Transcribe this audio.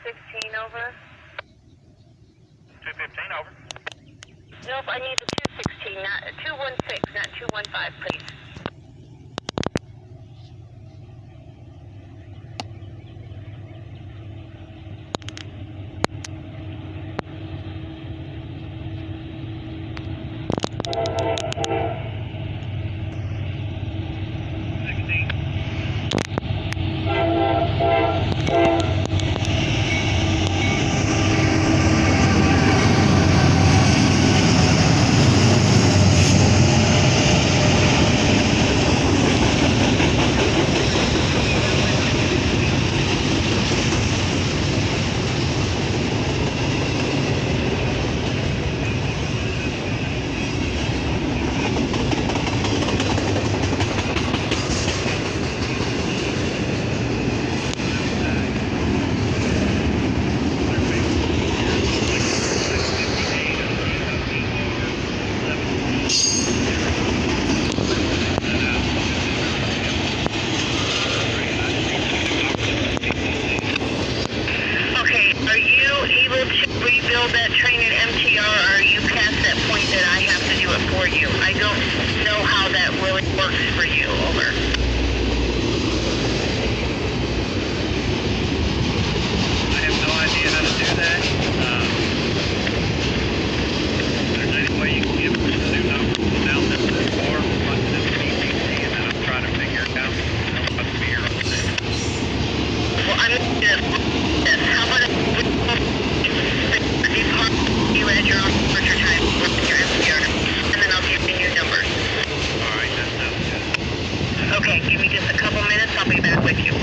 216 over. 215 over. Nope, I need the 216, not 216, not 215, please. Rebuild that train at MTR, or are you past that point that I have to do it for you? I don't know how that really works for you. Over. I have no idea how to do that. If there's any way you can give us a new number without them or what's this PPC, and then I'll try to figure it out. I'll have to be here on the day. Well, I'm going to how about you at your own departure time with your MTR, and then I'll give you new numbers. All right, that sounds good. Okay, give me just a couple minutes. I'll be back with you.